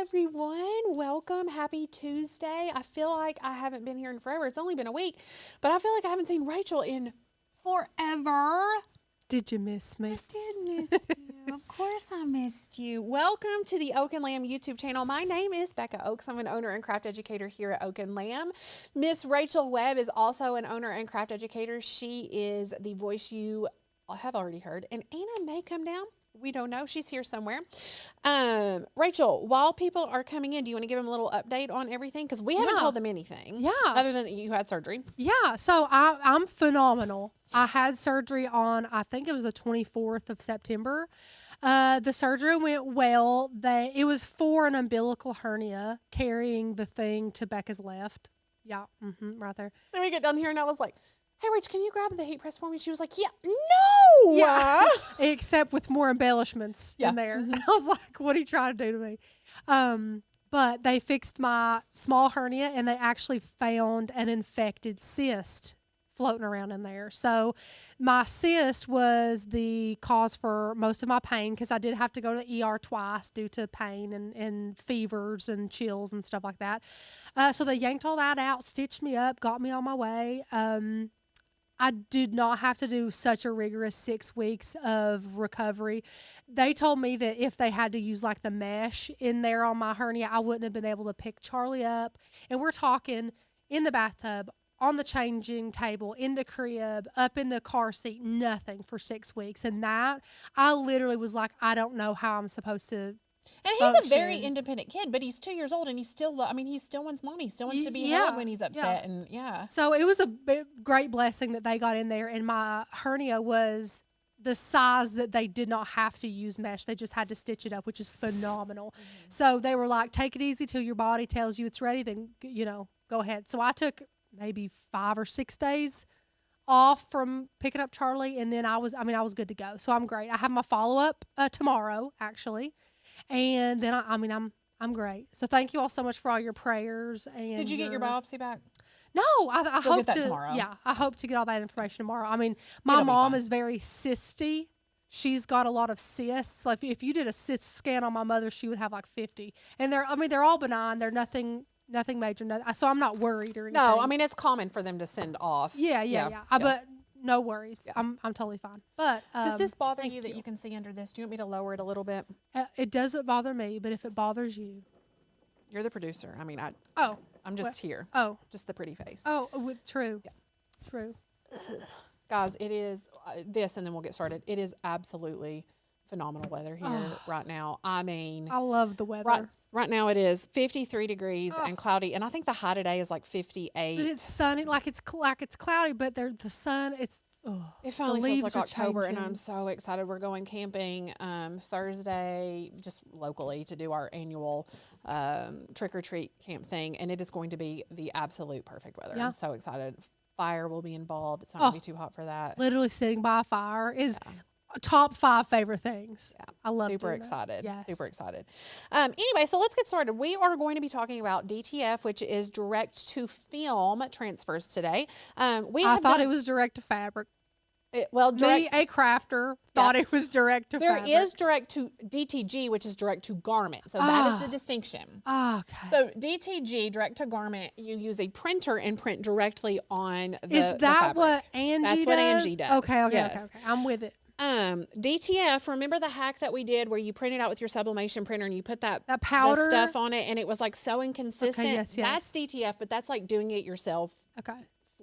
everyone. Welcome. Happy Tuesday. I feel like I haven't been here in forever. It's only been a week, but I feel like I haven't seen Rachel in forever. Did you miss me? I did miss you. Of course I missed you. Welcome to the Oak and Lamb YouTube channel. My name is Becca Oaks. I'm an owner and craft educator here at Oak and Lamb. Miss Rachel Webb is also an owner and craft educator. She is the voice you have already heard. And Anna may come down. We don't know. She's here somewhere. Rachel, while people are coming in, do you want to give them a little update on everything? Because we haven't told them anything. Yeah. Other than that you had surgery. Yeah. So I'm phenomenal. I had surgery on, I think it was the 24th of September. The surgery went well. It was for an umbilical hernia carrying the thing to Becca's left. Yeah. Right there. Then we get down here and I was like, hey, Rach, can you grab the heat press for me? She was like, yeah, no. Yeah. Except with more embellishments in there. I was like, what are you trying to do to me? But they fixed my small hernia and they actually found an infected cyst floating around in there. So my cyst was the cause for most of my pain because I did have to go to the ER twice due to pain and fevers and chills and stuff like that. So they yanked all that out, stitched me up, got me on my way. I did not have to do such a rigorous 6 weeks of recovery. They told me that if they had to use like the mesh in there on my hernia, I wouldn't have been able to pick Charlie up. And we're talking in the bathtub, on the changing table, in the crib, up in the car seat, nothing for 6 weeks. And that, I literally was like, I don't know how I'm supposed to. And he's a very independent kid, but he's 2 years old and he still wants mommy. He still wants to be held when he's upset. And So it was a great blessing that they got in there. And my hernia was the size that they did not have to use mesh. They just had to stitch it up, which is phenomenal. So they were like, take it easy till your body tells you it's ready. Then, go ahead. So I took maybe 5 or 6 days off from picking up Charlie. And then I was good to go. So I'm great. I have my follow-up tomorrow, actually. And then I'm great. So thank you all so much for all your prayers. And did you get your biopsy back? No, I hope get that to tomorrow. Yeah, I hope to get all that information tomorrow. I mean, my mom is very cysty. She's got a lot of cysts. Like if you did a cyst scan on my mother, she would have like 50. And they're all benign. They're nothing major. So I'm not worried or anything. No, I mean it's common for them to send off. Yeah. But no worries. Yeah. I'm totally fine. But does this bother you that you can see under this? Do you want me to lower it a little bit? It doesn't bother me, but if it bothers you, you're the producer. I mean, I'm just here. Oh, just the pretty face. Oh, true. Yeah, true. Guys, it is this, and then we'll get started. It is absolutely phenomenal weather here right now. I mean, I love the weather. Right now it is 53 degrees and cloudy, and I think the high today is like 58. But it's sunny, like it's cloudy, but the sun. It finally feels like October, and I'm so excited. We're going camping Thursday, just locally, to do our annual trick or treat camp thing, and it is going to be the absolute perfect weather. Yeah. I'm so excited. Fire will be involved. It's not going to be too hot for that. Literally sitting by a fire is. Top 5 favorite things. Yeah, I love super excited. Yes. Super excited. Anyway, so let's get started. We are going to be talking about DTF, which is direct to film transfers today. I thought it was direct to fabric. Me, a crafter, thought it was direct to fabric. There is direct to DTG, which is direct to garment. So that is the distinction. Okay. So DTG, direct to garment, you use a printer and print directly on the fabric. Is that what Angie does? That's what Angie does. Okay. Yes. Okay. I'm with it. DTF, remember the hack that we did where you printed out with your sublimation printer and you put that powder stuff on it and it was like so inconsistent? Okay, yes. That's DTF, but that's like doing it yourself. Okay.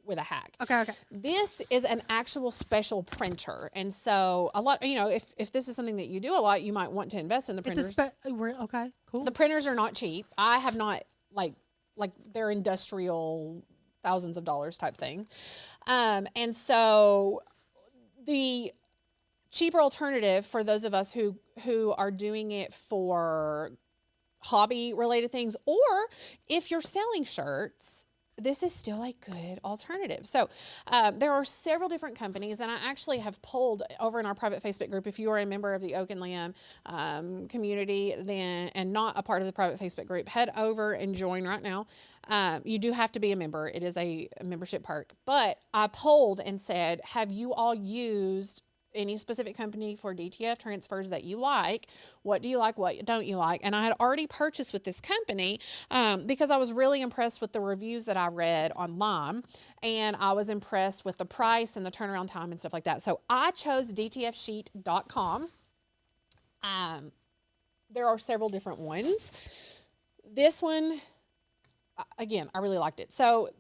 With a hack. Okay. This is an actual special printer. And so a lot, if this is something that you do a lot, you might want to invest in the printers. Okay, cool. The printers are not cheap. I have not like they're industrial thousands of dollars type thing. And so the cheaper alternative for those of us who are doing it for hobby related things, or if you're selling shirts, this is still a good alternative. So there are several different companies, and I actually have polled over in our private Facebook group. If you are a member of the Oak and Lamb community and not a part of the private Facebook group, head over and join right now. You do have to be a member. It is a membership perk. But I polled and said, have you all used any specific company for DTF transfers that you like. What do you like? What don't you like? And I had already purchased with this company because I was really impressed with the reviews that I read online, and I was impressed with the price and the turnaround time and stuff like that. So I chose DTFsheet.com. There are several different ones. This one, again, I really liked it. So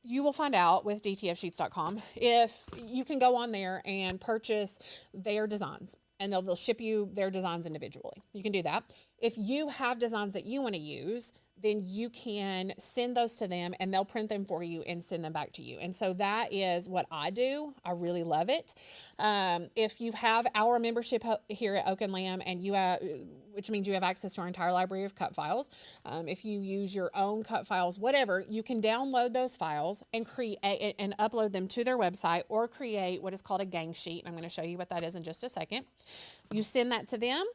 you will find out with DTFsheets.com if you can go on there and purchase their designs, and they'll ship you their designs individually. You can do that. If you have designs that you want to use, then you can send those to them and they'll print them for you and send them back to you. And so that is what I do. I really love it. If you have our membership here at Oak and Lamb, and you have, which means you have access to our entire library of cut files. If you use your own cut files, whatever, you can download those files and create and upload them to their website, or create what is called a gang sheet. I'm going to show you what that is in just a second. You send that to them.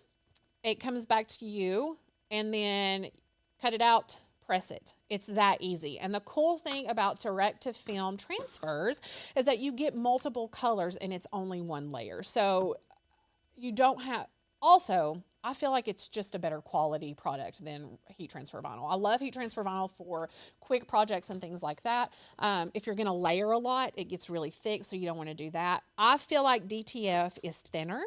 It comes back to you, and then cut it out, press it. It's that easy. And the cool thing about direct to film transfers is that you get multiple colors and it's only one layer. So you don't have, also, I feel like it's just a better quality product than heat transfer vinyl. I love heat transfer vinyl for quick projects and things like that. If you're gonna layer a lot, it gets really thick, so you don't wanna do that. I feel like DTF is thinner.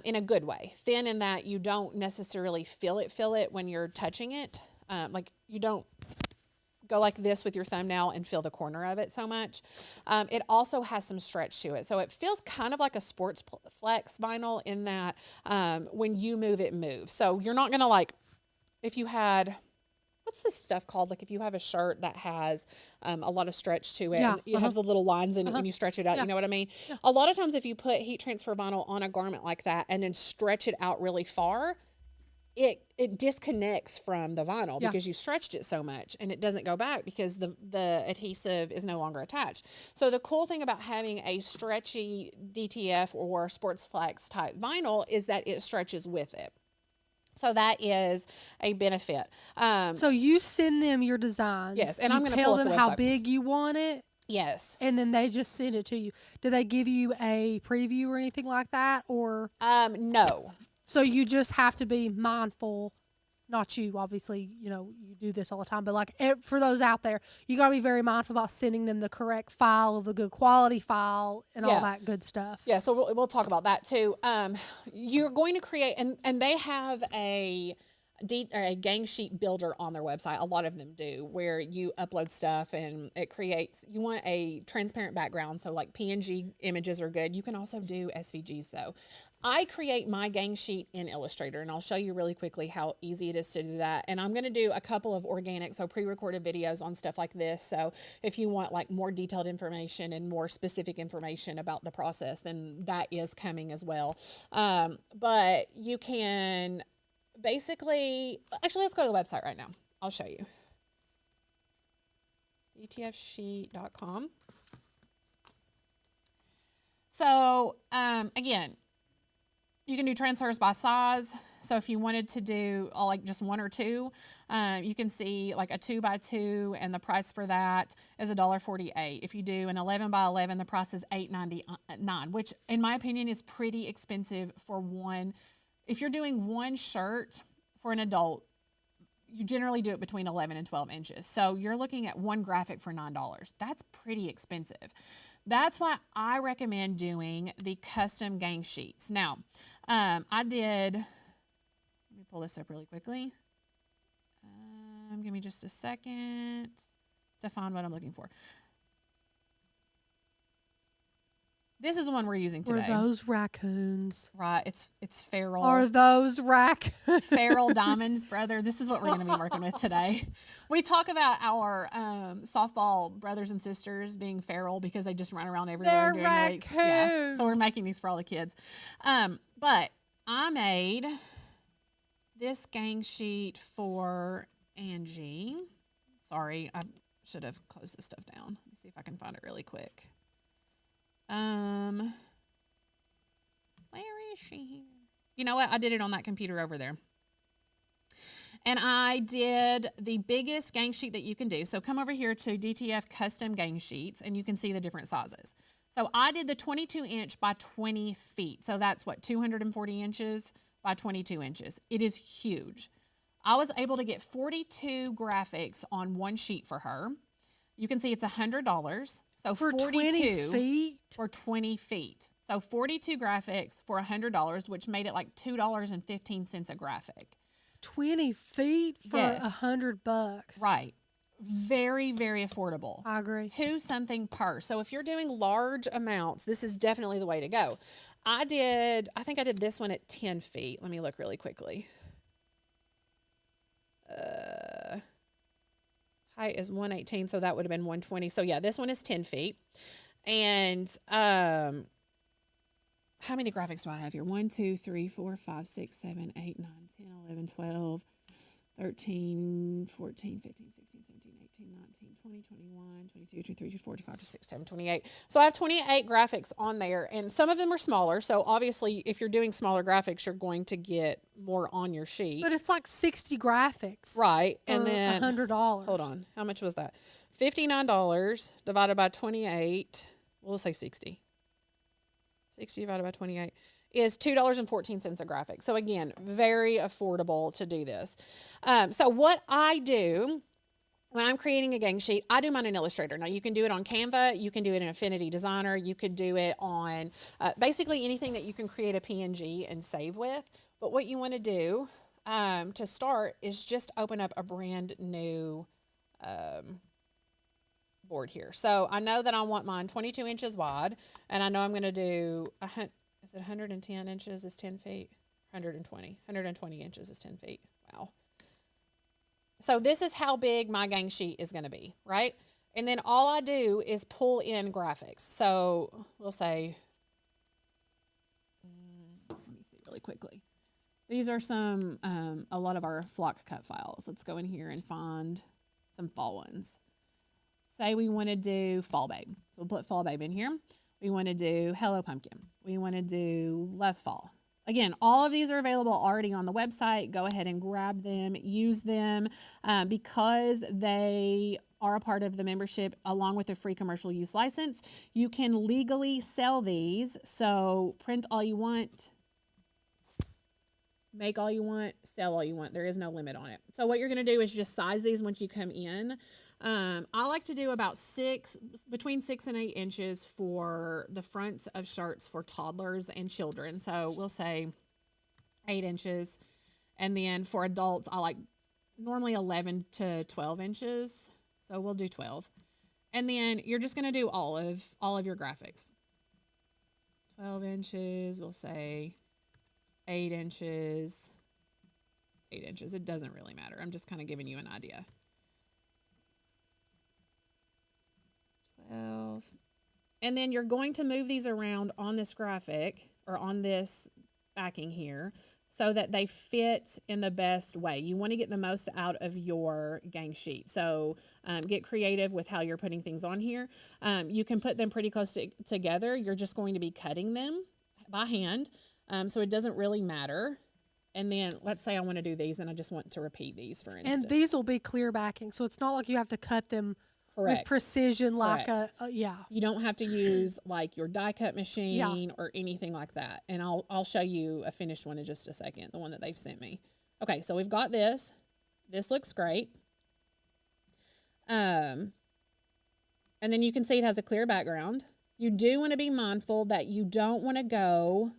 In a good way. Thin in that you don't necessarily feel it when you're touching it. Like you don't go like this with your thumbnail and feel the corner of it so much. It also has some stretch to it. So it feels kind of like a sports flex vinyl in that when you move, it moves. So you're not gonna, like, if you had, what's this stuff called? Like if you have a shirt that has a lot of stretch to it, and it has the little lines in it when you stretch it out, you know what I mean? A lot of times if you put heat transfer vinyl on a garment like that and then stretch it out really far, it disconnects from the vinyl because you stretched it so much, and it doesn't go back because the adhesive is no longer attached. So the cool thing about having a stretchy DTF or sports flex type vinyl is that it stretches with it. So that is a benefit. So you send them your designs. Yes, and you I'm going to tell pull up them the how website. big you want it. Yes. And then they just send it to you. Do they give you a preview or anything like that, or? No. So you just have to be mindful. Not you, obviously. You know, you do this all the time, but like for those out there, you got to be very mindful about sending them the correct file, of the good quality file, and all that good stuff. Yeah. So we'll talk about that too. You're going to create, and they have a gang sheet builder on their website. A lot of them do, where you upload stuff and it creates, you want a transparent background. So like PNG images are good. You can also do SVGs though. I create my gang sheet in Illustrator, and I'll show you really quickly how easy it is to do that. And I'm going to do a couple of organic, so pre-recorded videos on stuff like this. So if you want like more detailed information and more specific information about the process, then that is coming as well. But you can basically, actually, let's go to the website right now. I'll show you. DTFsheet.com. So, again, you can do transfers by size. So if you wanted to do like just one or two, you can see like a 2x2, and the price for that is $1.48. If you do an 11x11, the price is $8.99, which in my opinion is pretty expensive for one. If you're doing one shirt for an adult, you generally do it between 11 and 12 inches. So you're looking at one graphic for $9. That's pretty expensive. That's why I recommend doing the custom gang sheets. Now, let me pull this up really quickly. Give me just a second to find what I'm looking for. This is the one we're using today. Were those raccoons? Right, it's feral. Are those raccoons? Feral diamonds, brother. This is what we're going to be working with today. We talk about our softball brothers and sisters being feral because they just run around everywhere. They're raccoons. Yeah, so we're making these for all the kids. But I made this gang sheet for Angie. Sorry, I should have closed this stuff down. Let me see if I can find it really quick. Where is she? You know what? I did it on that computer over there. And I did the biggest gang sheet that you can do. So come over here to DTF Custom Gang Sheets, and you can see the different sizes. So I did the 22 inch by 20 feet. So that's what, 240 inches by 22 inches. It is huge. I was able to get 42 graphics on one sheet for her. You can see it's $100. So For 42 20 feet? for 20 feet. So 42 graphics for $100, which made it like $2.15 a graphic. 20 feet for Yes. $100. Right. Very, very affordable. I agree. 2 something per. So if you're doing large amounts, this is definitely the way to go. I think I did this one at 10 feet. Let me look really quickly. Height is 118, so that would have been 120. So yeah, this one is 10 feet. And how many graphics do I have here? 1, 2, 3, 4, 5, 6, 7, 8, 9, 10, 11, 12, 13, 14, 15, 16, 17, 18, 19, 20, 21, 22, 23, 24, 25, 26, 27, 28. So I have 28 graphics on there, and some of them are smaller. So obviously, if you're doing smaller graphics, you're going to get more on your sheet. But it's like 60 graphics. Right. For And then $100. hold on. How much was that? $59 divided by 28. We'll say 60. 60 divided by 28 is $2.14 a graphic. So again, very affordable to do this. So what I do when I'm creating a gang sheet, I do mine in Illustrator. Now you can do it on Canva, you can do it in Affinity Designer, you could do it on basically anything that you can create a PNG and save with. But what you want to do to start is just open up a brand new board here. So I know that I want mine 22 inches wide, and I know I'm going to do, is it 110 inches is 10 feet? 120 inches is 10 feet. Wow. So this is how big my gang sheet is going to be, right? And then all I do is pull in graphics. So we'll say, let me see really quickly. These are some, a lot of our flock cut files. Let's go in here and find some fall ones. Say we want to do Fall Babe. So we'll put Fall Babe in here. We want to do Hello Pumpkin. We want to do Love Fall. Again, all of these are available already on the website. Go ahead and grab them, use them because they are a part of the membership along with a free commercial use license. You can legally sell these. So print all you want, make all you want, sell all you want. There is no limit on it. So what you're going to do is just size these once you come in. I like to do about between 6 and 8 inches for the fronts of shirts for toddlers and children. So we'll say 8 inches. And then for adults, I like normally 11 to 12 inches. So we'll do 12. And then you're just going to do all of your graphics. 12 inches, we'll say 8 inches, 8 inches. It doesn't really matter. I'm just kind of giving you an idea. 12. And then you're going to move these around on this graphic or on this backing here so that they fit in the best way. You want to get the most out of your gang sheet. So get creative with how you're putting things on here. You can put them pretty close together. You're just going to be cutting them by hand. So it doesn't really matter. And then let's say I want to do these and I just want to repeat these, for instance. And these will be clear backing. So it's not like you have to cut them Correct. with precision like Correct. yeah. You don't have to use like your die cut machine or anything like that. And I'll show you a finished one in just a second, the one that they've sent me. Okay, so we've got this. This looks great. And then you can see it has a clear background. You do want to be mindful that you don't want to go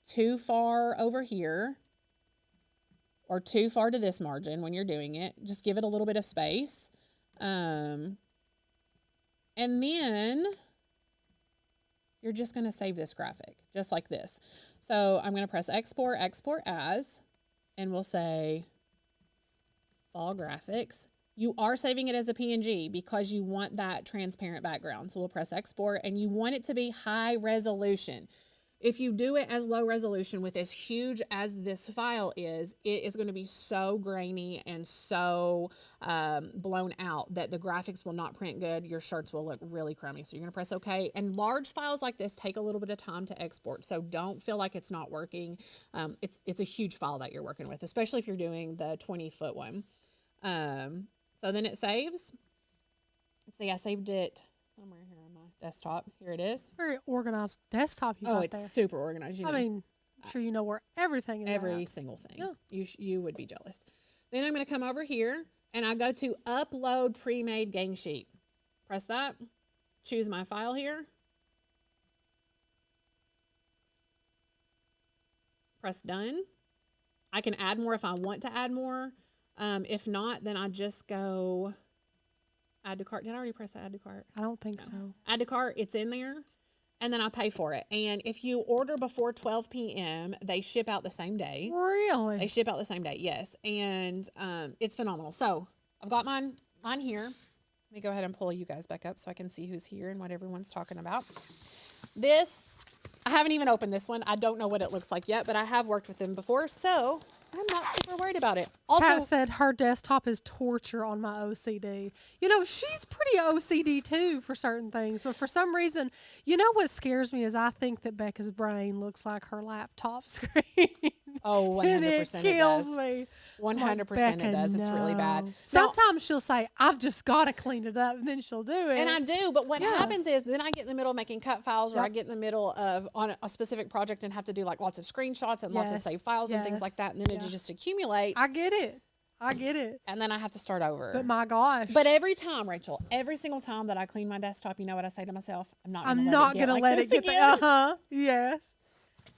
too far over here or too far to this margin when you're doing it. Just give it a little bit of space. And then you're just going to save this graphic just like this. So I'm going to press export, export as, and we'll say fall graphics. You are saving it as a PNG because you want that transparent background. So we'll press export and you want it to be high resolution. If you do it as low resolution with as huge as this file is, it is going to be so grainy and so blown out that the graphics will not print good. Your shirts will look really crummy. So you're going to press OK. And large files like this take a little bit of time to export. So don't feel like it's not working. It's a huge file that you're working with, especially if you're doing the 20-foot one. So then it saves. Let's see, I saved it somewhere here. Am I? desktop. Here it is. Very organized desktop you Oh, got it's there. super organized. You know, I mean, I'm sure you know where everything is every at. single thing. Yeah. You would be jealous. Then I'm going to come over here and I go to upload pre-made gang sheet. Press that. Choose my file here. Press done. I can add more if I want to add more. If not, then I just go add to cart. Did I already press add to cart? I don't think so. Add to cart, it's in there, and then I pay for it. And if you order before 12 p.m., they ship out the same day. Really? They ship out the same day, yes. And it's phenomenal. So I've got mine here. Let me go ahead and pull you guys back up so I can see who's here and what everyone's talking about. This, I haven't even opened this one. I don't know what it looks like yet, but I have worked with them before, so I'm not super worried about it. Also, Kat said her desktop is torture on my OCD. You know, she's pretty OCD too for certain things, but for some reason, you know what scares me is I think that Becca's brain looks like her laptop screen. oh, 100% and it kills does. me. 100% it does. It's really bad. Now, Sometimes she'll say, I've just got to clean it up, and then she'll do it. and I do, but what happens is then I get in the middle of making cut files, or I get in the middle of on a specific project and have to do like lots of screenshots and lots of save files and things like that, and then it just accumulates. I get it. And then I have to start over. But my gosh. But every time, Rachel, every single time that I clean my desktop, you know what I say to myself? I'm not going to let it get there. Yes.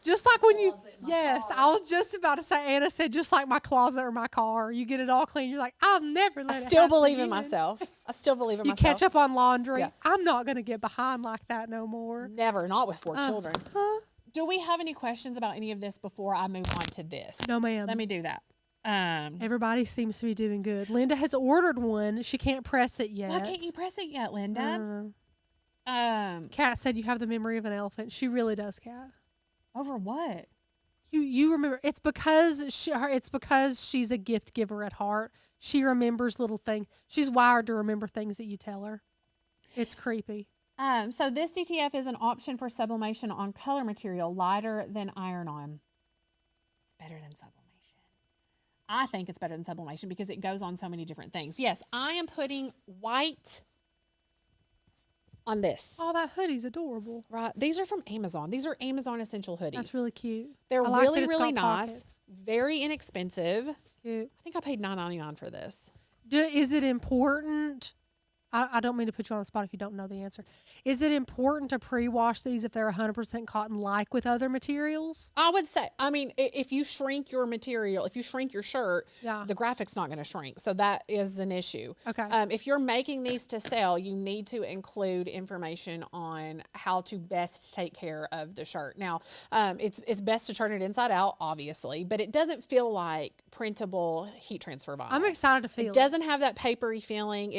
Just like when you, I was just about to say, Anna said, just like my closet or my car, you get it all clean. You're like, I'll never let it still happen believe in again. myself. I still believe in You myself. catch up on laundry. Yeah. I'm not going to get behind like that no more. Never, not with 4 children. Do we have any questions about any of this before I move on to this? No, ma'am. Let me do that. Everybody seems to be doing good. Linda has ordered one. She can't press it yet. Why can't you press it yet, Linda? Kat said you have the memory of an elephant. She really does, Kat. Over what? You remember? It's because she's a gift giver at heart. She remembers little things. She's wired to remember things that you tell her. It's creepy. So this DTF is an option for sublimation on color material, lighter than iron-on. It's better than sublimation. I think it's better than sublimation because it goes on so many different things. Yes, I am putting white on this. Oh, that hoodie's adorable. Right. These are from Amazon. These are Amazon Essential hoodies. That's really cute. They're like really, that it's really got nice. pockets. Very inexpensive. Cute. I think I paid $9.99 for this. Is it important? I don't mean to put you on the spot if you don't know the answer. Is it important to pre-wash these if they're 100% cotton like with other materials? I would say, I mean, if you shrink your material, if you shrink your shirt, the graphic's not going to shrink. So that is an issue. Okay. If you're making these to sell, you need to include information on how to best take care of the shirt. Now, it's best to turn it inside out, obviously, but it doesn't feel like printable heat transfer vinyl. I'm excited to feel it. It doesn't have that papery feeling.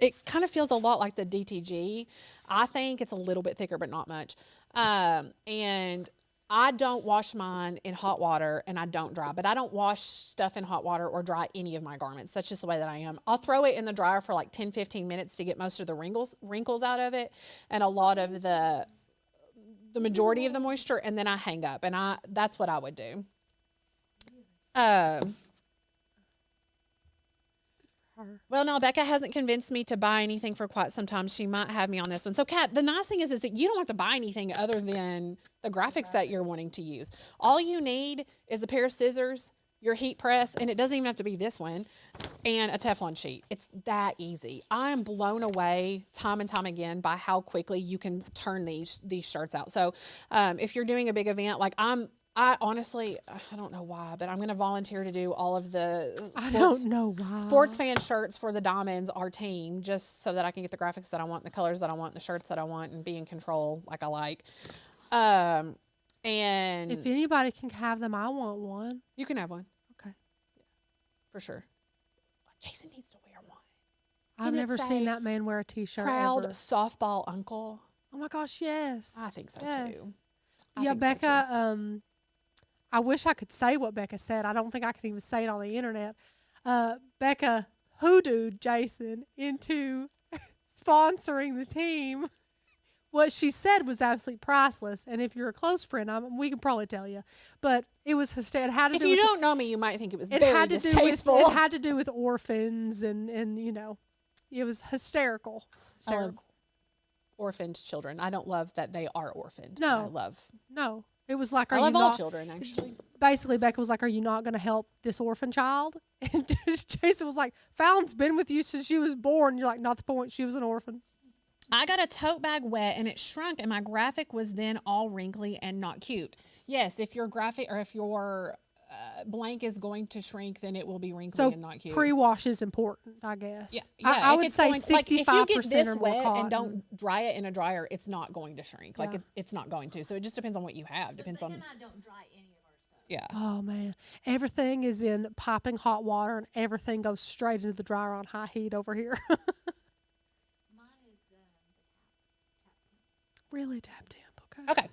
It kind of feels a lot like the DTG. I think it's a little bit thicker, but not much. And I don't wash mine in hot water and I don't dry, but I don't wash stuff in hot water or dry any of my garments. That's just the way that I am. I'll throw it in the dryer for like 10, 15 minutes to get most of the wrinkles out of it and a lot of the majority of the moisture, and then I hang up, and that's what I would do. Well, no, Becca hasn't convinced me to buy anything for quite some time. She might have me on this one. So, Kat, the nice thing is that you don't have to buy anything other than the graphics that you're wanting to use. All you need is a pair of scissors, your heat press, and it doesn't even have to be this one, and a Teflon sheet. It's that easy. I am blown away time and time again by how quickly you can turn these shirts out. So, if you're doing a big event, like I honestly, I don't know why, but I'm going to volunteer to do all of the sports fan shirts for the Diamonds, our team, just so that I can get the graphics that I want, the colors that I want, the shirts that I want, and be in control like I like. And if anybody can have them, I want one. You can have one. Okay. Yeah, for sure. Jason needs to wear one. I've never seen that man wear a t-shirt Proud ever. softball uncle. Oh my gosh, yes. I think so yes. too. Yeah, Becca, I wish I could say what Becca said. I don't think I can even say it on the internet. Becca hoodooed Jason into sponsoring the team. What she said was absolutely priceless. And if you're a close friend, we can probably tell you. But it was hysterical. If you don't know me, you might think it was very distasteful. It had to do with orphans and you know, it was hysterical. orphaned children. I don't love that they are orphaned. No. I love. No. It was like, I are you love all not, children, actually. basically Becca was like, are you not going to help this orphan child? And Jason was like, Fallon's been with you since she was born. You're like, not the point. She was an orphan. I got a tote bag wet and it shrunk, and my graphic was then all wrinkly and not cute. Yes, if your graphic or if your blank is going to shrink, then it will be wrinkly and not cute. Pre-wash is important, I guess. Yeah, I would say 65% like if you get this or more wet cotton. and don't dry it in a dryer, it's not going to shrink. Like it's not going to. So it just depends on what you have. Depends on. And I don't dry any of our stuff. Yeah. Oh man, everything is in piping hot water, and everything goes straight into the dryer on high heat over here. Mine is the tap. Really, tap temp. Okay. Okay.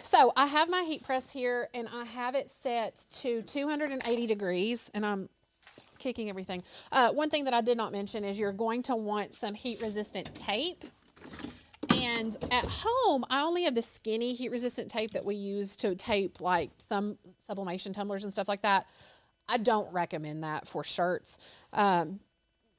So I have my heat press here, and I have it set to 280 degrees, and I'm kicking everything. One thing that I did not mention is you're going to want some heat-resistant tape. And at home, I only have the skinny heat-resistant tape that we use to tape like some sublimation tumblers and stuff like that. I don't recommend that for shirts.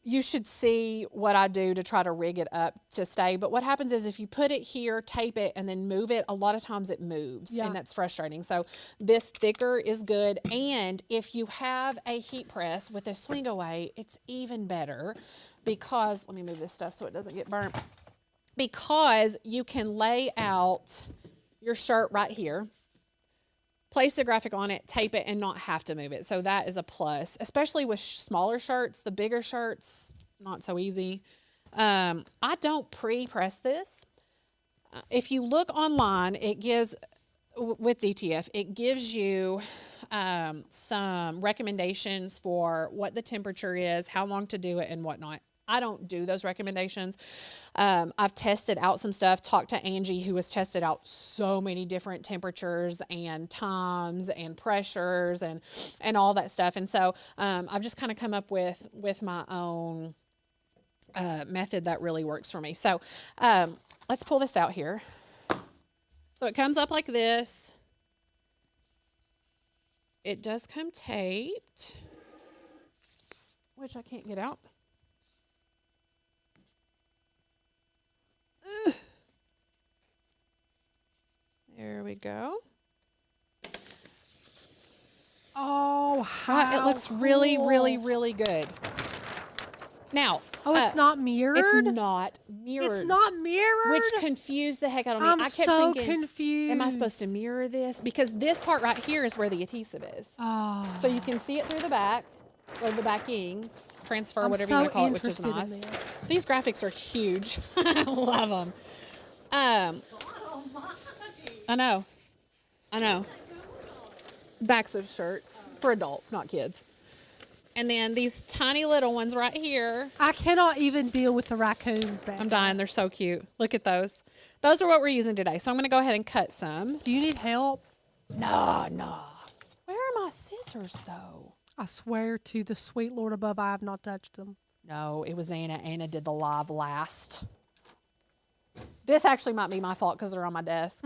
You should see what I do to try to rig it up to stay. But what happens is if you put it here, tape it, and then move it, a lot of times it moves, and that's frustrating. So this thicker is good. And if you have a heat press with a swing away, it's even better because, let me move this stuff so it doesn't get burnt, because you can lay out your shirt right here, place the graphic on it, tape it, and not have to move it. So that is a plus, especially with smaller shirts. The bigger shirts, not so easy. I don't pre-press this. If you look online, it gives, with DTF, it gives you some recommendations for what the temperature is, how long to do it, and whatnot. I don't do those recommendations. I've tested out some stuff, talked to Angie, who has tested out so many different temperatures and times and pressures and all that stuff. And so I've just kind of come up with my own method that really works for me. So let's pull this out here. So it comes up like this. It does come taped, which I can't get out. There we go. Oh, how it looks really, really, really good. Now, it's not mirrored? It's not mirrored. It's not mirrored? Which confused the heck out of me. I'm I kept so thinking, confused. am I supposed to mirror this? Because this part right here is where the adhesive is. Oh. So you can see it through the back, or the backing, transfer, I'm whatever so you want to call it, which is interested in nice. this. These graphics are huge. I love them. I know. Backs of shirts for adults, not kids. And then these tiny little ones right here. I cannot even deal with the raccoons back. I'm dying. They're so cute. Look at those. Those are what we're using today. So I'm going to go ahead and cut some. Do you need help? No. Where are my scissors, though? I swear to the sweet Lord above, I have not touched them. No, it was Anna. Anna did the live last. This actually might be my fault because they're on my desk.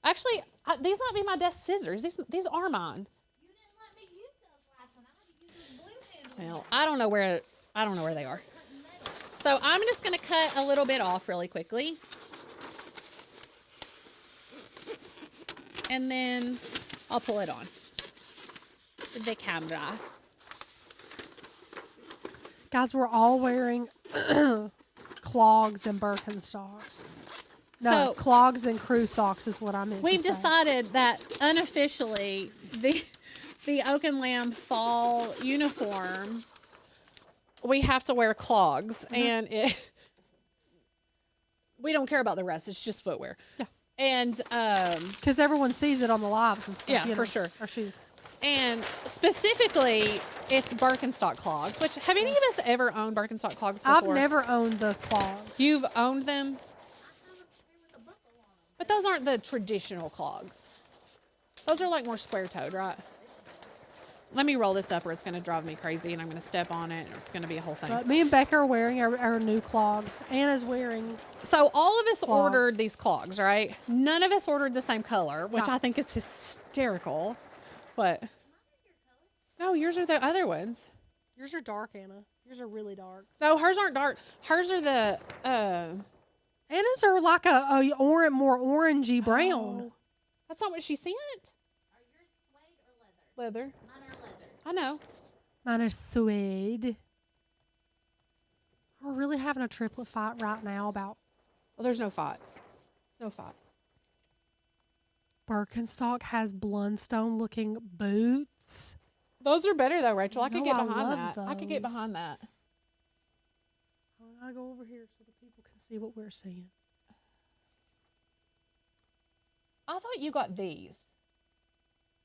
Actually, these might be my desk scissors. These are mine. You didn't let me use those last one. I had to use those blue handles. Well, I don't know where they are. So I'm just going to cut a little bit off really quickly. And then I'll pull it on the camera. Guys, we're all wearing clogs and Birkenstocks. No, So- clogs and crew socks is what I meant We've to say. decided that unofficially the Oak and Lamb fall uniform, we have to wear clogs, and we don't care about the rest. It's just footwear. Yeah. And Because everyone sees it on the lives and stuff. Yeah, you for know, sure. Our shoes. and specifically, it's Birkenstock clogs. Which have any of us ever owned Birkenstock clogs before? I've never owned the clogs. You've owned them, but those aren't the traditional clogs. Those are like more square-toed, right? Let me roll this up or it's going to drive me crazy and I'm going to step on it and it's going to be a whole thing. But me and Becca are wearing our new clogs. Anna's wearing. So all of us Clogs. ordered these clogs, right? None of us ordered the same color, which No. I think is hysterical. What? No, yours are the other ones. Yours are dark, Anna. Yours are really dark. No, hers aren't dark. Hers are the Anna's are like a more orangey brown. oh, that's not what she sent. Are yours suede or leather? Leather. Mine are leather. I know. Mine are suede. We're really having a triplet fight right now about Well, there's no fight. There's no fight. Birkenstock has Blundstone looking boots. Those are better though, Rachel. I could No, get I behind love that. I could get those. behind that. I gotta go over here so the people can see what we're seeing. I thought you got these.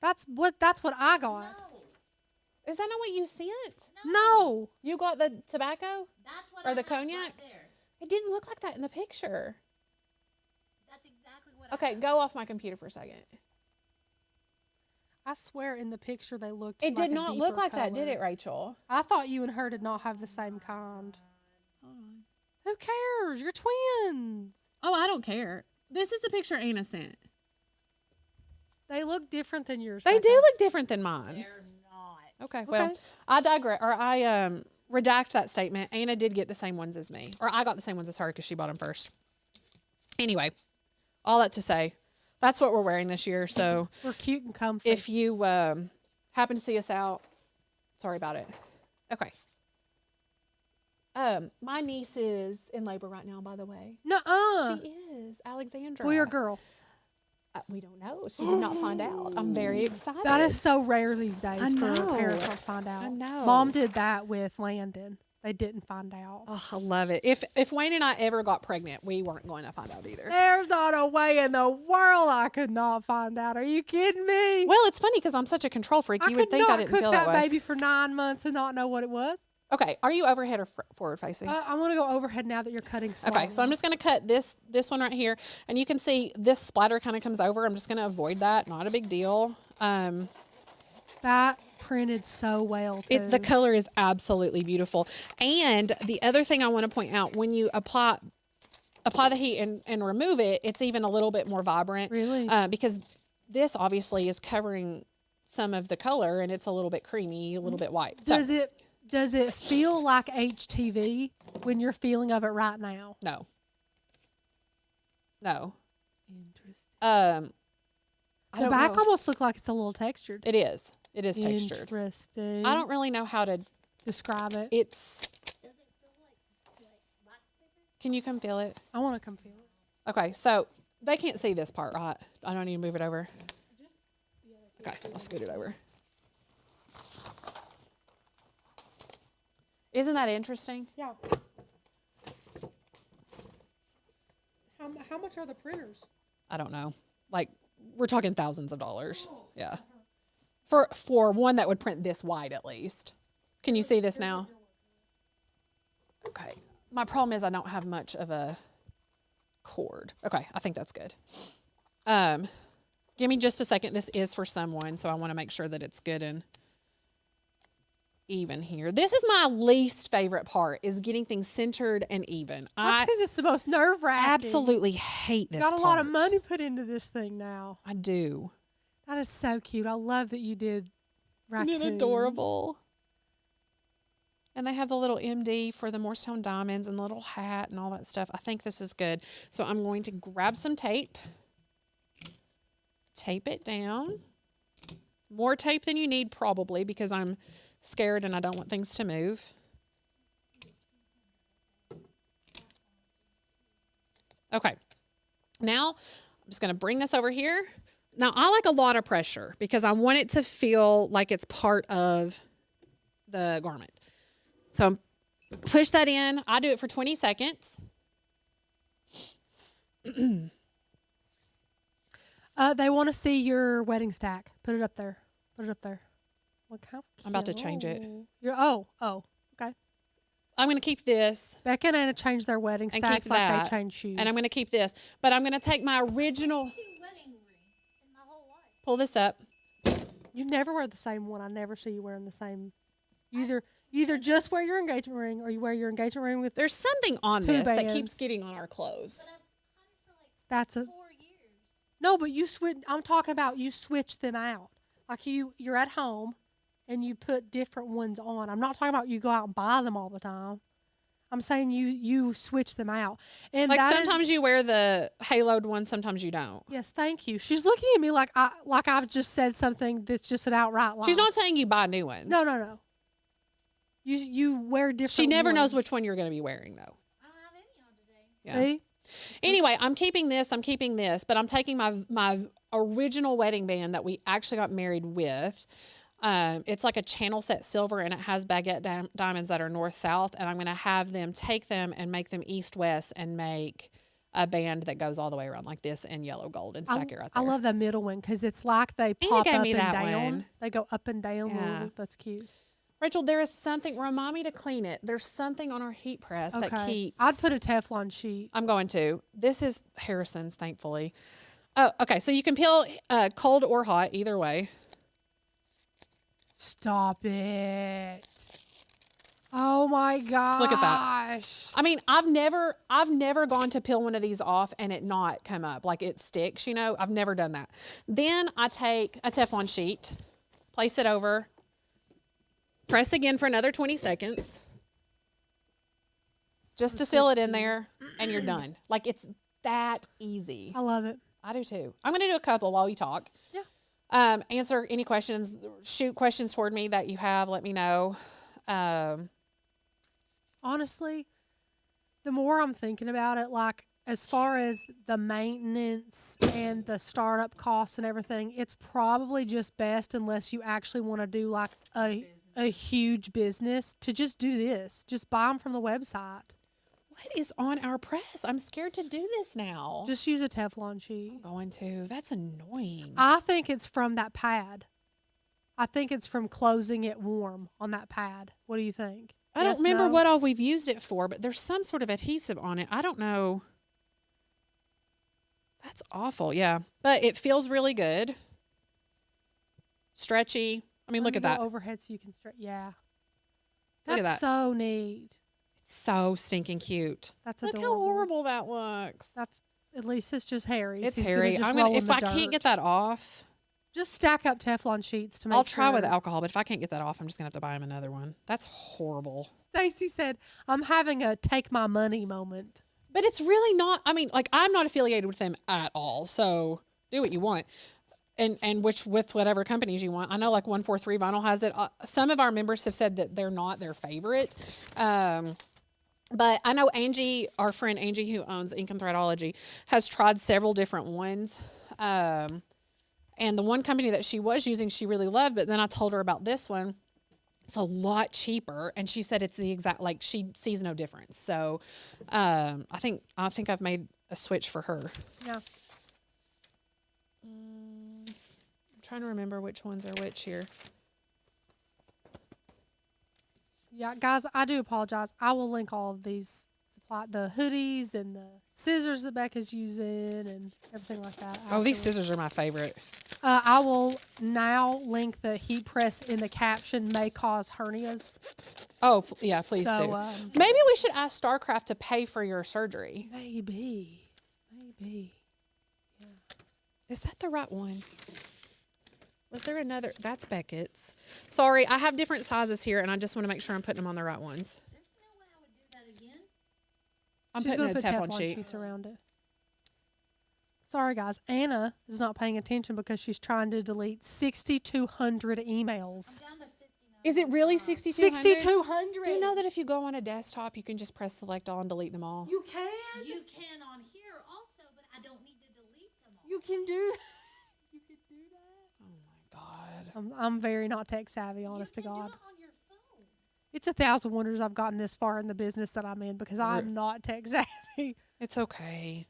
That's what I got. No, Is that not what you sent? No. You got the tobacco? that's what Or I the have cognac? right there. It didn't look like that in the picture. That's exactly what Okay, I have. go off my computer for a second. I swear in the picture they looked It like did a not look deeper like that, did color. it, Rachel? I thought you and her did not have the same kind. Who cares? You're twins. Oh, I don't care. This is the picture Anna sent. They look different than yours. They Becca. do look different than mine. They're not. Okay, well, Okay. I digress, or I redact that statement. Anna did get the same ones as me, or I got the same ones as her because she bought them first. Anyway, all that to say, that's what we're wearing this year. So We're cute and comfy. if you happen to see us out, sorry about it. Okay. My niece is in labor right now, by the way. Nuh-uh. She is Alexandra. Boy or girl? We don't know. She did not find out. I'm very excited. That is so rare these days I for know. parents to find out. I know. Mom did that with Landon. They didn't find out. Oh, I love it. If Wayne and I ever got pregnant, we weren't going to find out either. There's not a way in the world I could not find out. Are you kidding me? Well, it's funny because I'm such a control freak. I You could would think I not didn't cook feel that that way. baby for 9 months and not know what it was. Okay, are you overhead or forward facing? I'm gonna go overhead now that you're cutting small. Okay, so I'm just going to cut this one right here, and you can see this splatter kind of comes over. I'm just going to avoid that. Not a big deal. That printed so well too. The color is absolutely beautiful. And the other thing I want to point out, when you apply the heat and remove it, it's even a little bit more vibrant. Really? Because this obviously is covering some of the color, and it's a little bit creamy, a little bit white. So, Does it feel like HTV when you're feeling of it right now? no. No. Interesting. I The don't back know. almost look like it's a little textured. It is. It is textured. Interesting. I don't really know how to. describe it. It's. Does it feel like wax paper? Can you come feel it? I want to come feel it. Okay, so they can't see this part, right? I don't need to move it over. Okay, I'll scoot it over. Isn't that interesting? Yeah. How much are the printers? I don't know. Like, we're talking thousands of dollars. Yeah. For one that would print this wide at least. Can you see this now? Okay. My problem is I don't have much of a cord. Okay, I think that's good. Give me just a second. This is for someone, so I want to make sure that it's good and even here. This is my least favorite part, is getting things centered and even. That's because it's the most nerve-wracking. Absolutely hate this Got a lot of part. money put into this thing now. I do. That is so cute. I love that you did Isn't raccoons. it adorable? And they have the little MD for the Morristown Diamonds and the little hat and all that stuff. I think this is good. So I'm going to grab some tape. Tape it down. More tape than you need probably, because I'm scared and I don't want things to move. Okay. Now I'm just going to bring this over here. Now I like a lot of pressure because I want it to feel like it's part of the garment. So push that in. I do it for 20 seconds. They want to see your wedding stack. Put it up there. Put it up there. Look how cute. I'm about to change it. Oh, okay. I'm going to keep this Becca and Anna changed their wedding and stacks keep like that. they changed shoes. And I'm going to keep this. But I'm going to take my original, Two wedding rings in my whole life. pull this up. You never wear the same one. I never see you wearing the same. You either just wear your engagement ring or you wear your engagement ring with. There's something on Two this that bands. keeps getting on our clothes. But I've had it for like That's a 4 years. no, but you switch. I'm talking about you switch them out. Like you're at home, and you put different ones on. I'm not talking about you go out and buy them all the time. I'm saying you switch them out. And Like that sometimes is, you wear the haloed one, sometimes you don't. yes, thank you. She's looking at me like I've just said something that's just an outright lie. She's not saying you buy new ones. No. You wear different. She never knows ones. which one you're going to be wearing, though. I don't have any on today. Yeah. See? Anyway, I'm keeping this, but I'm taking my original wedding band that we actually got married with. It's like a channel set silver, and it has baguette diamonds that are north-south, and I'm going to have them take them and make them east-west and make a band that goes all the way around like this in yellow gold and stack it right there. I love that middle one because it's like they you pop gave up me and that down. one. They go up and down. Yeah. Ooh, that's cute. Rachel, there is something, remind me to clean it. There's something on our heat press that keeps. I'd put a Teflon sheet. I'm going to. This is Harrison's, thankfully. Oh, okay. So you can peel cold or hot, either way. Stop it. Oh my gosh. Look at that. I mean, I've never gone to peel one of these off and it not come up. Like it sticks, you know. I've never done that. Then I take a Teflon sheet, place it over, press again for another 20 seconds. Just to seal it in there, and you're done. Like, it's that easy. I love it. I do too. I'm going to do a couple while we talk. Yeah. Answer any questions. Shoot questions toward me that you have. Let me know. Honestly, the more I'm thinking about it, like as far as the maintenance and the startup costs and everything, it's probably just best unless you actually want to do like a huge business to just do this. Just buy them from the website. What is on our press? I'm scared to do this now. Just use a Teflon sheet. I'm going to. That's annoying. I think it's from that pad. I think it's from closing it warm on that pad. What do you think? I don't Yes, remember no? what all we've used it for, but there's some sort of adhesive on it. I don't know. That's awful. Yeah. But it feels really good. Stretchy. I mean, Let look me at go that. overhead so you can stretch. Yeah. Look at That's that. so neat. So stinking cute. That's Look adorable. how horrible that looks. That's at least it's just Harry's. It's He's hairy. Just I'm roll gonna in if the I can't dirt. get that off, just stack up Teflon sheets to make I'll try with sure. alcohol, but if I can't get that off, I'm just gonna have to buy him another one. That's horrible. Stacy said, "I'm having a take my money moment." But it's really not. I mean, like I'm not affiliated with them at all. So do what you want, and which with whatever companies you want. I know like 143 Vinyl has it. Some of our members have said that they're not their favorite. But I know Angie, our friend Angie, who owns Ink and Threadology, has tried several different ones. And the one company that she was using, she really loved. But then I told her about this one. It's a lot cheaper, and she said it's the exact, like she sees no difference. So I think I've made a switch for her. Yeah. I'm trying to remember which ones are which here. Yeah, guys, I do apologize. I will link all of these the hoodies and the scissors that Becca's using and everything like that. Oh, these afterwards. scissors are my favorite. I will now link the heat press in the caption may cause hernias. Oh, yeah, please So, do. um, Maybe we should ask StarCraft to pay for your surgery. Maybe. Is that the right one? Was there another? That's Beckett's. Sorry, I have different sizes here, and I just want to make sure I'm putting them on the right ones. There's no way I would do that again. I'm She's putting going a to put Teflon sheet. sheets around it. Sorry, guys. Anna is not paying attention because she's trying to delete 6,200 emails. Down to 59. Is it really 6,200? 6,200. Do you know that if you go on a desktop, you can just press select all and delete them all? You can? You can on here also, but I don't need to delete them all. You can do You can do that? Oh my God. I'm very not tech savvy, honest to you can God. do it on your phone. It's 1,000 wonders I've gotten this far in the business that I'm in because I'm not tech savvy. It's okay.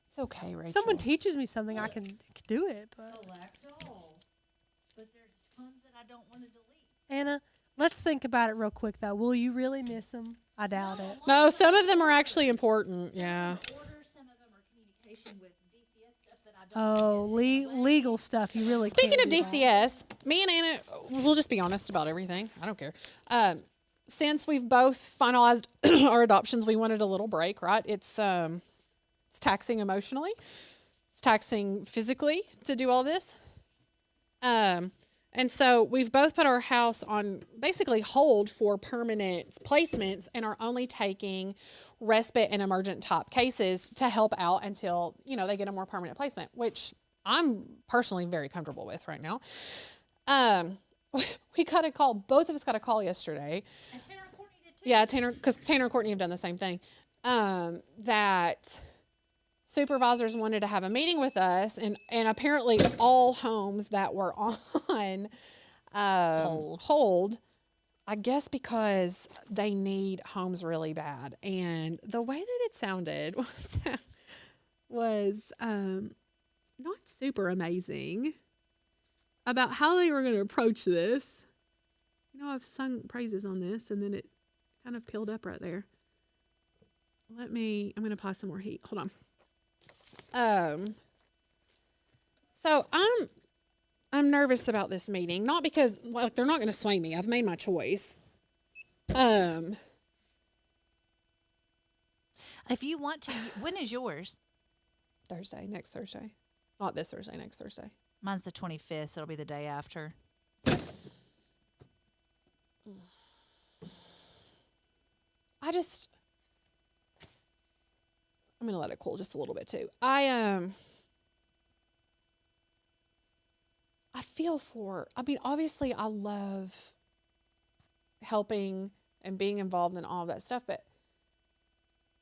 It's okay, Rachel. Someone teaches me something, I can do it. But Select all. But there's tons that I don't want to delete. Anna, let's think about it real quick though. Will you really miss them? I doubt it. No, some of them are actually important. Yeah. Orders, some of them are communication with DCS stuff that I don't Oh, legal stuff. You really Speaking can't of do that. DCS, me and Anna, we'll just be honest about everything. I don't care. Since we've both finalized our adoptions, we wanted a little break, right? It's taxing emotionally. It's taxing physically to do all this. And And so we've both put our house on basically hold for permanent placements and are only taking respite and emergent type cases to help out until, they get a more permanent placement, which I'm personally very comfortable with right now. We got a call. Both of us got a call yesterday. And Tanner and Courtney did too. Yeah, because Tanner and Courtney have done the same thing. That supervisors wanted to have a meeting with us, and apparently all homes that were on hold, I guess because they need homes really bad. And the way that it sounded was not super amazing about how they were going to approach this. I've sung praises on this, and then it kind of peeled up right there. I'm going to apply some more heat. Hold on. So I'm nervous about this meeting, not because they're not going to sway me. I've made my choice. If you want to, when is yours? Next Thursday. Not this Thursday, next Thursday. Mine's the 25th, so it'll be the day after. I'm going to let it cool just a little bit too. I feel obviously I love helping and being involved in all of that stuff, but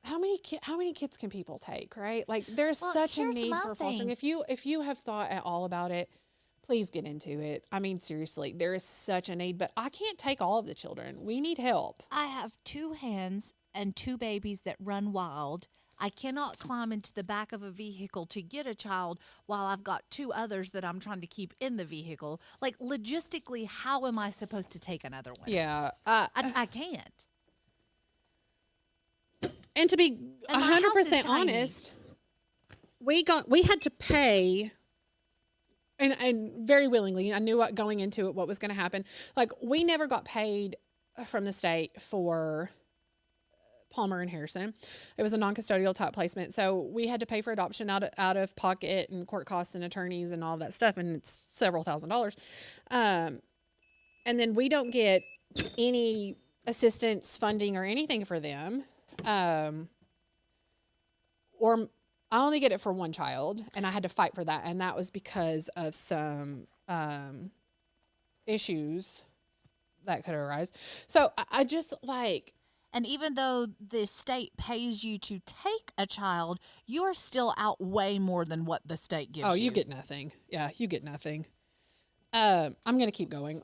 how many kids can people take, right? Like there's such a need for fostering. If you have thought at all about it, please get into it. I mean, seriously, there is such a need, but I can't take all of the children. We need help. I have 2 hands and 2 babies that run wild. I cannot climb into the back of a vehicle to get a child while I've got 2 others that I'm trying to keep in the vehicle. Like, logistically, how am I supposed to take another one? Yeah. I can't. And to be And my house is 100% tiny. honest, we had to pay, and very willingly. I knew going into it what was going to happen. Like we never got paid from the state for Palmer and Harrison. It was a non-custodial type placement, so we had to pay for adoption out of pocket and court costs and attorneys and all that stuff, and it's several $1,000s. And then we don't get any assistance funding or anything for them. Or I only get it for one child, and I had to fight for that, and that was because of some issues that could arise. So I just like. And even though the state pays you to take a child, you're still out way more than what the state gives you. Oh, you get nothing. Yeah, you get nothing. I'm going to keep going.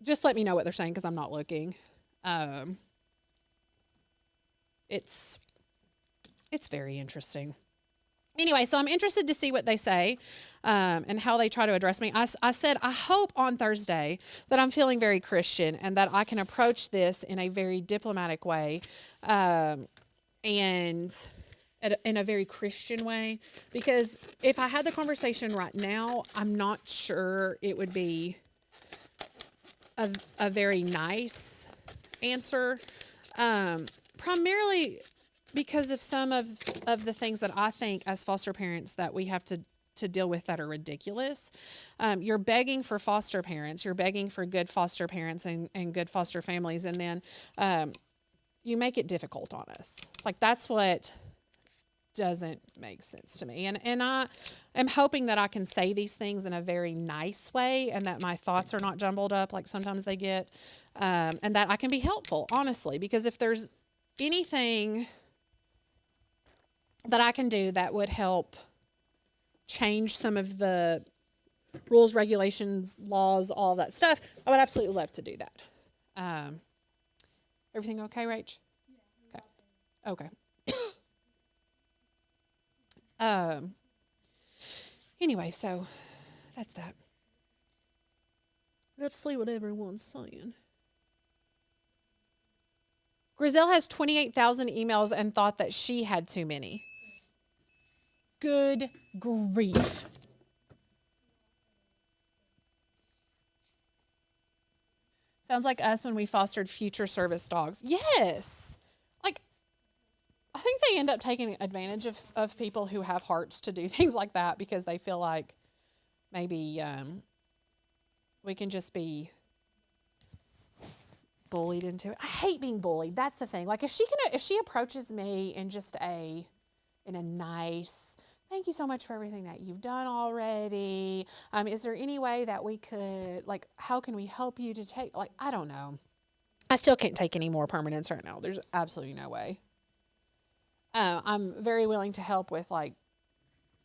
Just let me know what they're saying because I'm not looking. It's very interesting. Anyway, so I'm interested to see what they say and how they try to address me. I said, I hope on Thursday that I'm feeling very Christian and that I can approach this in a very diplomatic way and in a very Christian way. Because if I had the conversation right now, I'm not sure it would be a very nice answer. Primarily because of some of the things that I think as foster parents that we have to deal with that are ridiculous. You're begging for foster parents. You're begging for good foster parents and good foster families. And then you make it difficult on us. Like that's what doesn't make sense to me. And I am hoping that I can say these things in a very nice way and that my thoughts are not jumbled up like sometimes they get. And that I can be helpful, honestly, because if there's anything that I can do that would help change some of the rules, regulations, laws, all that stuff, I would absolutely love to do that. Everything okay, Rach? Yeah. Okay. Anyway, so that's that. Let's see what everyone's saying. Grizel has 28,000 emails and thought that she had too many. Good grief. Sounds like us when we fostered future service dogs. Yes. Like, I think they end up taking advantage of people who have hearts to do things like that because they feel like maybe we can just be bullied into it. I hate being bullied. That's the thing. Like if she approaches me in in a nice, thank you so much for everything that you've done already. Is there any way that we could, like, how can we help you to take, like, I don't know. I still can't take any more permanents right now. There's absolutely no way. I'm very willing to help with like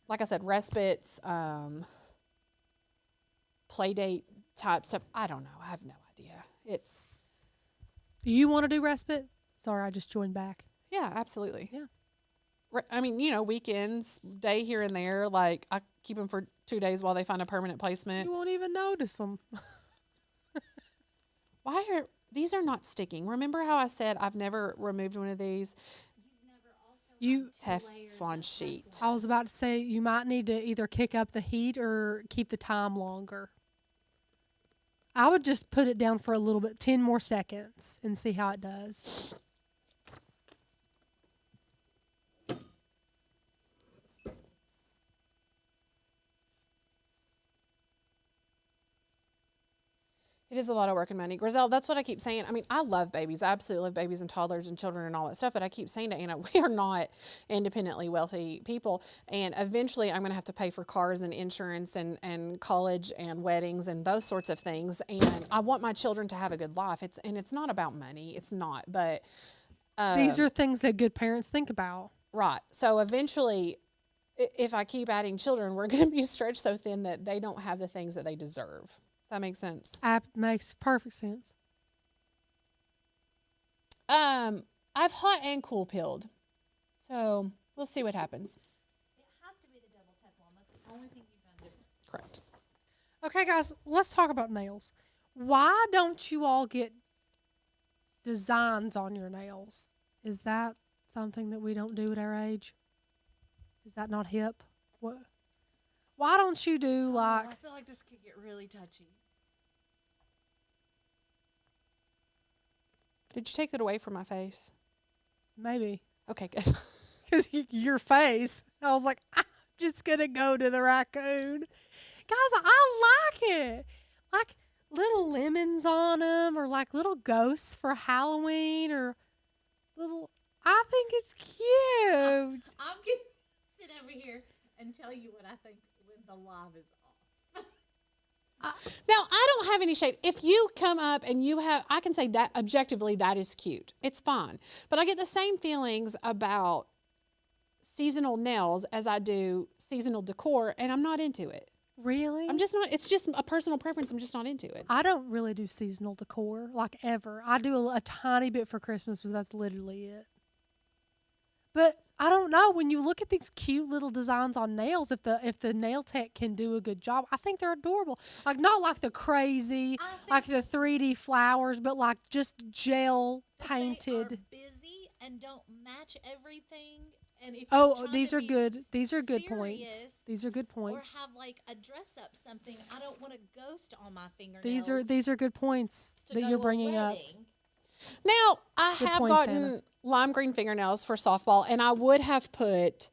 I said, respites, play date type stuff. I don't know. I have no idea. Do you want to do respite? Sorry, I just joined back. Yeah, absolutely. Yeah. I mean, weekends, day here and there. Like I keep them for 2 days while they find a permanent placement. You won't even notice them. These are not sticking? Remember how I said I've never removed one of these? You Teflon sheet. I was about to say you might need to either kick up the heat or keep the time longer. I would just put it down for a little bit, 10 more seconds, and see how it does. It is a lot of work and money. Grizel, that's what I keep saying. I mean, I love babies. I absolutely love babies and toddlers and children and all that stuff. But I keep saying to Anna, we are not independently wealthy people. And eventually I'm going to have to pay for cars and insurance and college and weddings and those sorts of things. And I want my children to have a good life. It's not about money. It's not. But these are things that good parents think about. Right. So eventually, if I keep adding children, we're going to be stretched so thin that they don't have the things that they deserve. Does that make sense? Makes perfect sense. I've hot and cool pilled, so we'll see what happens. It has to be the double Teflon. That's the only thing you've done different. Correct. Okay, guys, let's talk about nails. Why don't you all get designs on your nails? Is that something that we don't do at our age? Is that not hip? What? Why don't you do like... I feel like this could get really touchy. Did you take that away from my face? Maybe. Okay, good. Because your face. I was like, I'm just going to go to the raccoon. Guys, I like it. Like little lemons on them or like little ghosts for Halloween or little... I think it's cute. I'm going to sit over here and tell you what I think when the live is off. Now, I don't have any shade. If you come up and I can say that objectively, that is cute. It's fine. But I get the same feelings about seasonal nails as I do seasonal decor, and I'm not into it. Really? I'm just not. It's just a personal preference. I'm just not into it. I don't really do seasonal decor, like ever. I do a tiny bit for Christmas, but that's literally it. But I don't know. When you look at these cute little designs on nails, if the nail tech can do a good job, I think they're adorable. Like not like the crazy, like the 3D flowers, but like just gel painted. They are busy and don't match everything. And if these are good. These are good points. serious These are good points. Or have like a dress up something. I don't want a ghost on my fingernails. These are good points that you're bringing up. Now, I Good have point, gotten Santa. lime green fingernails for softball, and I would have put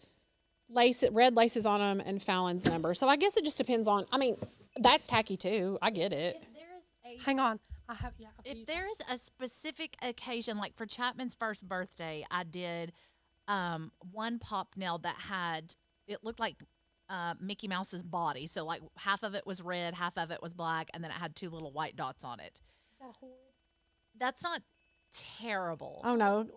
red laces on them and Fallon's number. So I guess it just depends on. I mean, that's tacky too. I get it. Hang on. I have If there's a specific occasion, like for Chapman's first birthday, I did one pop nail that had, it looked like Mickey Mouse's body. So like half of it was red, half of it was black, and then it had 2 little white dots on it. Is that horrid? That's not terrible. Oh no,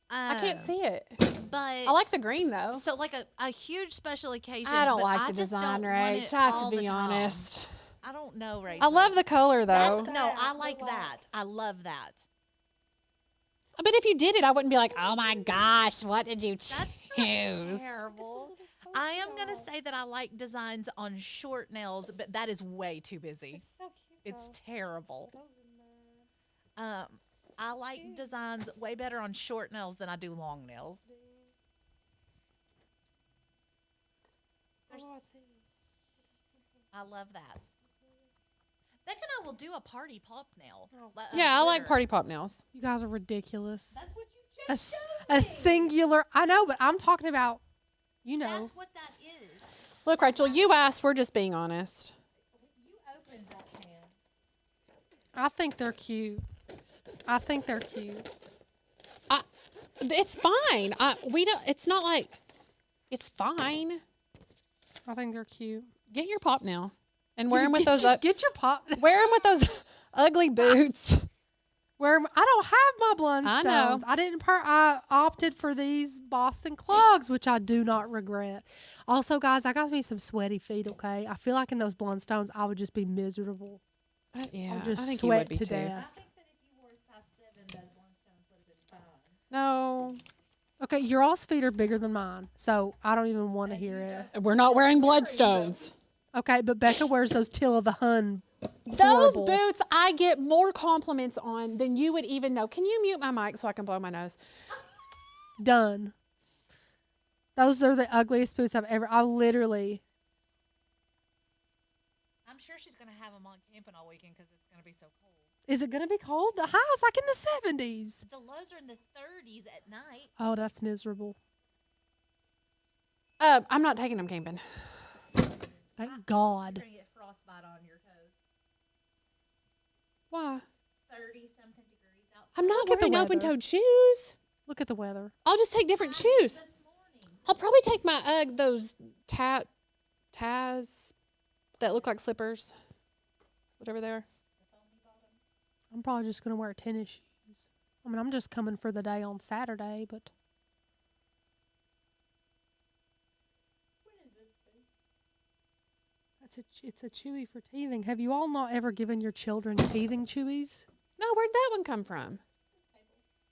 I can't see it. But I like the green though. So like a huge special occasion. I don't but like I the just design, don't want Rach. it I have all to the be time. honest. I don't know, Rachel. I love the color though. No, I like that. I love that. But if you did it, I wouldn't be like, oh my gosh, what did you choose? That's not terrible. I am going to say that I like designs on short nails, but that is way too busy. It's so cute. It's terrible. I like designs way better on short nails than I do long nails. I love that. Becca and I will do a party pop nail. Yeah, I like glitter. party pop nails. You guys are ridiculous. That's what you just A showed me. singular. I know, but I'm talking about, you know. That's what that is. Look, Rachel, you asked. We're just being honest. You opened that I think they're cute. I think they're cute. It's fine. We don't. It's not like. It's fine. I think they're cute. Get your pop now, and wear them with those. Get your pop. Wear them with those ugly boots. Where I don't have my I Blundstones. know. I didn't. I opted for these Boston clogs, which I do not regret. Also, guys, I got me some sweaty feet. Okay, I feel like in those Blundstones, I would just be miserable. Yeah, I'll just I think you sweat would be to too. death. I think that if you wore a size 7, those Blundstones would have been fine. No, Okay, your all's feet are bigger than mine, so I don't even want to hear it. we're not wearing bloodstones. Okay, but Becca wears those Till of the Hun. Those horrible- boots I get more compliments on than you would even know. Can you mute my mic so I can blow my nose? Done. Those are the ugliest boots I've ever. I literally. I'm sure she's gonna have them on camping all weekend because it's gonna be so cold. Is it gonna be cold? The high's like in the 70s. The lows are in the 30s at night. Oh, that's miserable. I'm not taking them camping. Thank God. You're going to get frostbite on your toes. Why? 30-something degrees outside. I'm not Look at the wearing weather. open-toed shoes. Look at the weather. I'll just take different shoes. This morning. I'll probably take my those Taz that look like slippers, whatever they are. I'm probably just gonna wear tennis shoes. I mean, I'm just coming for the day on Saturday, but it's a chewy for teething. Have you all not ever given your children teething chewies? No, where'd that one come from?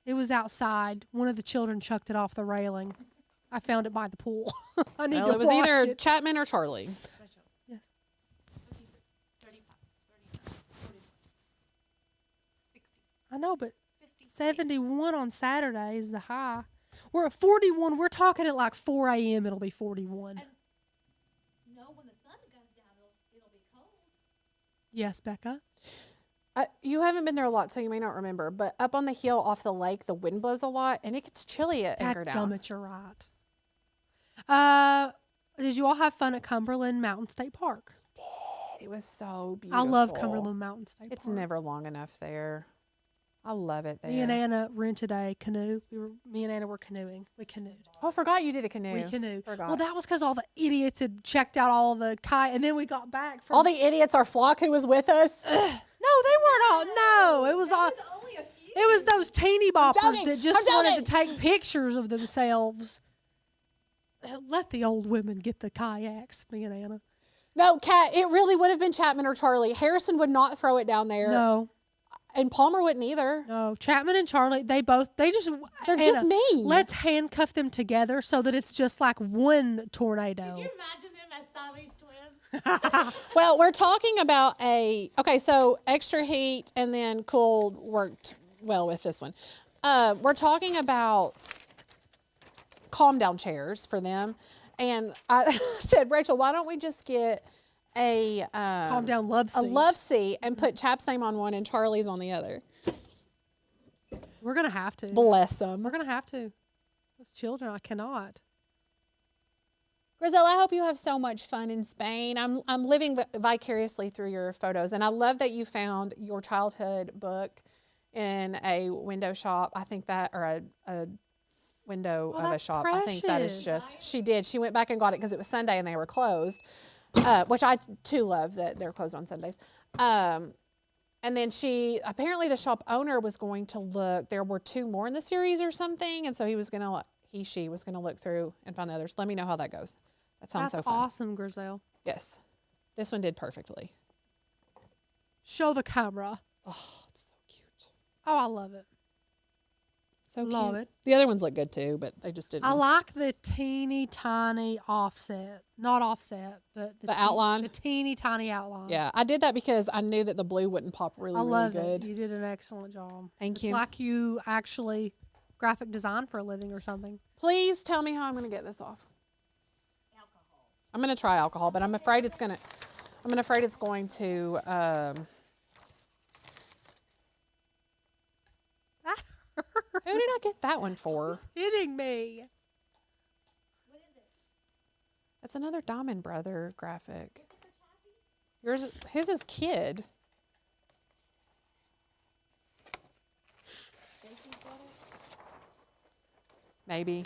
It was outside. One of the children chucked it off the railing. I found it by the pool. I need Well, to it was wash either it. Chapman or Charlie. Yes. 35, 39, 40, 60, I know, but 56. 71 on Saturday is the high. We're at 41. We're talking at like 4 a.m. It'll be 41. No, when the sun goes down, it'll be cold. Yes, Becca. You haven't been there a lot, so you may not remember. But up on the hill off the lake, the wind blows a lot, and it gets chilly at Anchor Down. Dadgummit, you're right. Did you all have fun at Cumberland Mountain State Park? It was so beautiful. I love Cumberland Mountain State It's Park. never long enough there. I love it there. Me and Anna rented a canoe. Me and Anna were canoeing. We canoed. Oh, I forgot you did a canoe. We canoed. Forgot. Well, that was because all the idiots had checked out all the kite, and then we got back from. All the idiots, our flock who was with us. No, they weren't all. No, it was all. There's only a few. It was those teeny boppers joking. that just I'm wanted to joking. take pictures of themselves. Let the old women get the kayaks, me and Anna. No, Kat, it really would have been Chapman or Charlie. Harrison would not throw it down there. No, And Palmer wouldn't either. no. Chapman and Charlie, they just. They're just Anna, mean. Let's handcuff them together so that it's just like one tornado. Could you imagine them as Siamese twins? Well, we're talking about okay, so extra heat and then cool worked well with this one. We're talking about calm down chairs for them. And I said, Rachel, why don't we just get a Calm down, love a seat. love seat and put Chap's name on one and Charlie's on the other. We're gonna have to. Bless them. We're gonna have to. Those children, I cannot. Grizel, I hope you have so much fun in Spain. I'm living vicariously through your photos, and I love that you found your childhood book in a window shop. I think that, or a window Oh, of a that's shop. I think that is precious. just, she did. She went back and got it because it was Sunday and they were closed, which I too love that they're closed on Sundays. And then apparently the shop owner was going to look, there were 2 more in the series or something, and so she was gonna look through and find the others. Let me know how that goes. That sounds That's so fun. awesome, Grizel. Yes. This one did perfectly. Show the camera. Oh, it's so cute. Oh, I love it. So Love cute. it. The other ones look good too, but they just didn't. I like the teeny tiny offset. Not offset, but The outline? The teeny tiny outline. Yeah, I did that because I knew that the blue wouldn't pop really, I love really it. good. You did an excellent job. Thank It's you. like you actually graphic design for a living or something. Please tell me how I'm going to get this off. I'm going to try alcohol, but I'm afraid it's going to who did I get that one for? Hitting me. What is it? It's another Diamond Brother graphic. His is Kid. maybe.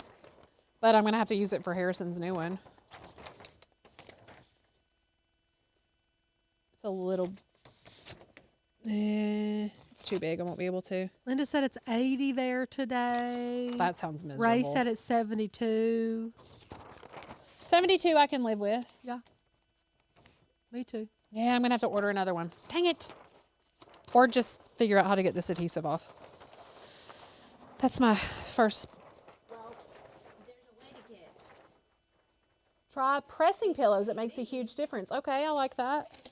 But I'm going to have to use it for Harrison's new one. It's a little... it's too big. I won't be able to. Linda said it's 80 there today. That sounds miserable. Ray said it's 72. 72 I can live with. Yeah. Me too. Yeah, I'm going to have to order another one. Dang it. Or just figure out how to get this adhesive off. That's my first. Well, there's a way to get. Try pressing pillows. It makes a huge difference. Okay, I like that.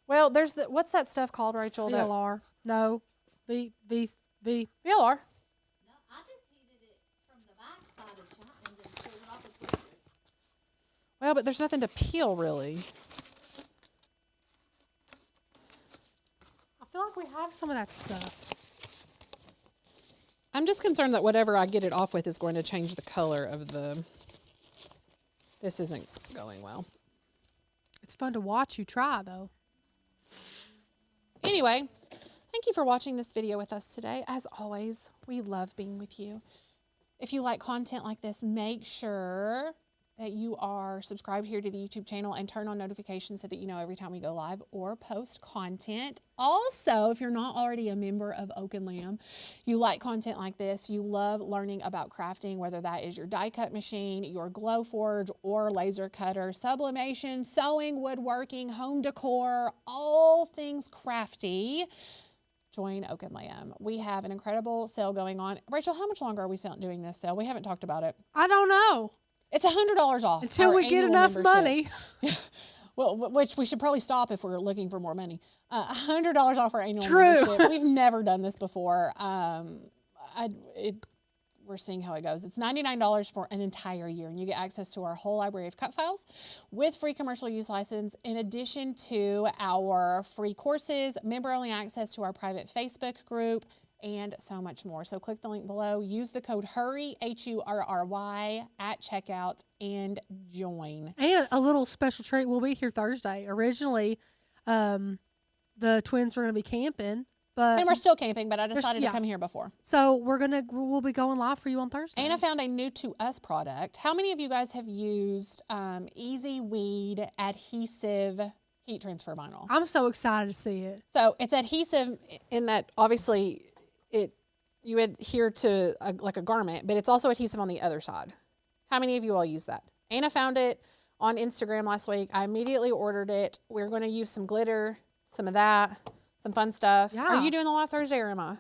Well, there's the, what's that stuff called, Rachel? That- VLR. No. V. VLR. No, I just heated it from the back side of Chapman's and pulled it off the switcher. Well, but there's nothing to peel, really. I feel like we have some of that stuff. I'm just concerned that whatever I get it off with is going to change the color of the... This isn't going well. It's fun to watch you try, though. Anyway, thank you for watching this video with us today. As always, we love being with you. If you like content like this, make sure that you are subscribed here to the YouTube channel and turn on notifications so that you know every time we go live or post content. Also, if you're not already a member of Oak and Lamb, you like content like this, you love learning about crafting, whether that is your die cut machine, your glow forge or laser cutter, sublimation, sewing, woodworking, home decor, all things crafty, join Oak and Lamb. We have an incredible sale going on. Rachel, how much longer are we doing this sale? We haven't talked about it. I don't know. It's $100 off. Until our we get annual enough membership. money. Well, which we should probably stop if we're looking for more money. $100 off our annual True. membership. We've never done this before. We're seeing how it goes. It's $99 for an entire year, and you get access to our whole library of cut files with free commercial use license, in addition to our free courses, member-only access to our private Facebook group, and so much more. So click the link below, use the code HURRY, HURRY, at checkout, and join. And a little special treat. We'll be here Thursday. Originally, the twins were going to be camping, but And we're still camping, but I decided yeah. to come here before. so we'll be going live for you on Thursday. And I found a new to us product. How many of you guys have used Easy Weed adhesive heat transfer vinyl? I'm so excited to see it. So it's adhesive in that obviously you adhere to like a garment, but it's also adhesive on the other side. How many of you all use that? Anna found it on Instagram last week. I immediately ordered it. We're going to use some glitter, some of that, some fun stuff. Yeah. Are you doing the live Thursday or am I?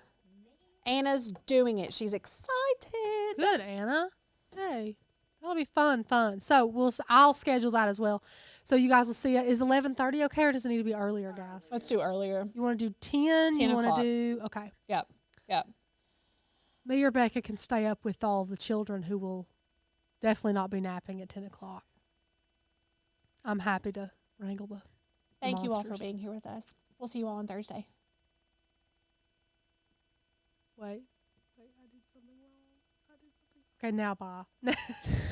Anna's doing it. She's excited. Good, Anna. Hey, that'll be fun. So I'll schedule that as well. So you guys will see it. Is 11:30 okay, or does it need to be earlier, guys? Let's do earlier. You want to do 10? 10 You want o'clock. to do okay? Yep. Me or Becca can stay up with all of the children who will definitely not be napping at 10 o'clock. I'm happy to wrangle the Thank you all for monsters. being here with us. We'll see you all on Thursday. Wait, I did something wrong. Okay, now bye.